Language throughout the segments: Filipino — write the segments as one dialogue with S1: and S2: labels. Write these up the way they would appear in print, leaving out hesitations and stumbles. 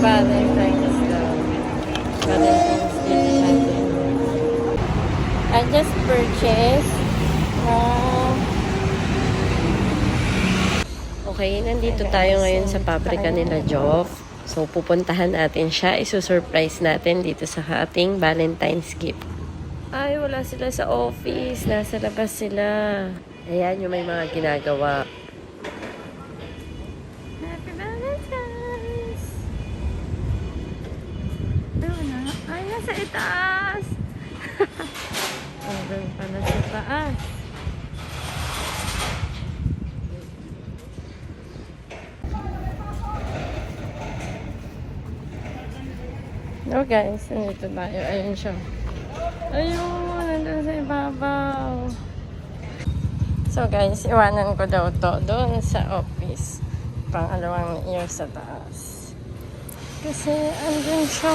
S1: Valentine's daw. Valentine's Day natin. I just purchased okay, nandito tayo ngayon sa pabrika nila Joff. So, pupuntahan natin siya. Isusurprise natin dito sa ating Valentine's gift. Ay, wala sila sa office. Nasa labas sila. Ayan yung may mga ginagawa. Happy Valentine's! Doon na. Ay, nasa itaas! Doon pa na sa taas. Oh guys, nandito tayo. Ayun siya. Ayun, nandun sa ibabaw. So guys, iwanan ko daw to doon sa office. Pangalawang year sa taas. Kasi andun siya.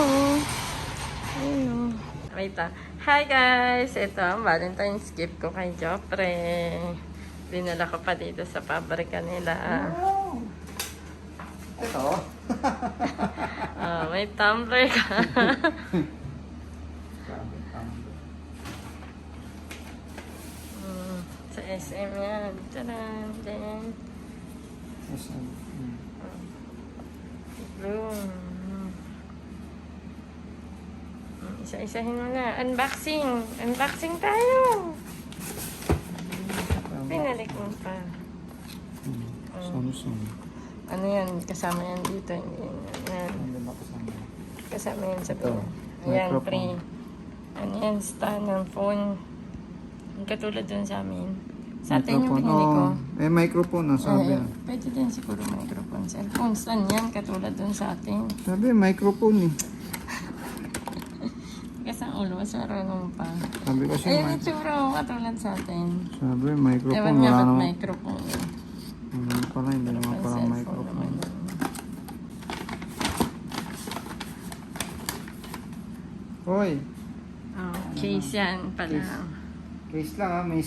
S1: Ayun. Wait ah. Hi guys! Ito ang Valentine's gift ko kay Joffrey. Dinala ko pa dito sa pabrika nila.
S2: Wow! Ito?
S1: May tumbler ka. Sa SM yan. Tadaan. Then, blue. Isa-isahin mo na. Unboxing! Unboxing tayo! Pinalik mo pa.
S2: Samsung.
S1: Ano yan? Kasama yan dito. Yan. Kasama yan sa
S2: Ito.
S1: Ayan,
S2: Microphone.
S1: free. Ano yan? Stand ng phone. Yung katulad dun sa amin. Sa atin yung pinili ko.
S2: Eh, microphone na sabi.
S1: Pwede din siguro microphone. Cellphone stand yan. Katulad dun sa atin.
S2: Sabi, microphone eh.
S1: Kasi ang ulo, mas marunong pa.
S2: Sabi kasi,
S1: Ayun yung tsura ko katulad sa atin.
S2: sabi, microphone.
S1: Ewan nga
S2: Wala
S1: ba't
S2: naman.
S1: microphone.
S2: Wala pala, hindi naman
S1: Ang
S2: pala
S1: cellphone
S2: microphone.
S1: naman.
S2: Hoy,
S1: Oh, case yan pala.
S2: case lang ha, may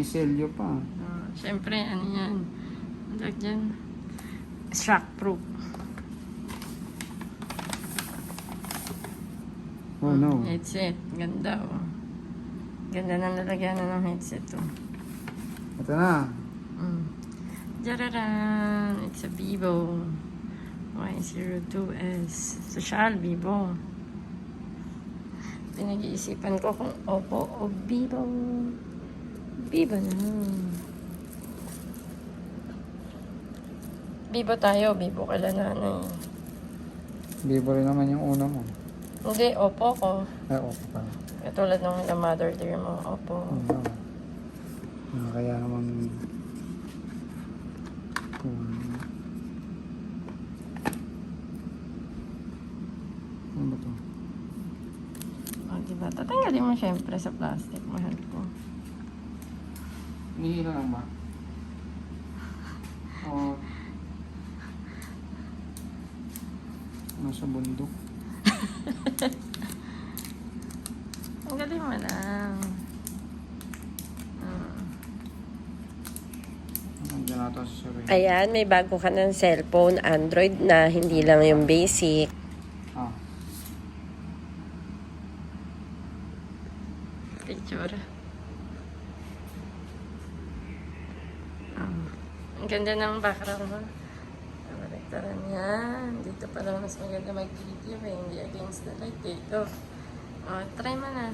S2: selyo pa.
S1: Oh, Siyempre, ano yan? Ano dyan? Shockproof.
S2: Oh no.
S1: Headset. Ganda oh. Ganda na nalagyan na ng headset oh.
S2: Ito na.
S1: Jararan! It's a Vivo Y02S. Social Vivo. Pinag-iisipan ko kung Oppo o Vivo. Vivo na. Vivo tayo. Vivo kala nanay.
S2: Vivo rin naman yung una mo.
S1: Hindi, Oppo ko.
S2: Ay, okay pala.
S1: Katulad ng nila mother dear mo, Oppo.
S2: Ano? Kaya naman... Ano ba ito?
S1: O, diba? Tatanggalin mo syempre sa plastic. Mahal ko.
S2: Nihila lang ba? O... Nasa bundok.
S1: Tanggalin mo lang.
S2: Nandiyan natin sa sarili.
S1: Ayan, may bago ka ng cellphone, Android na, hindi lang yung basic.
S2: Ah.
S1: Picture. Ang ganda ng background mo. Baliktaran yan. Dito pa lang mas maganda mag-video eh. Hindi against the light dito. O, try mo na.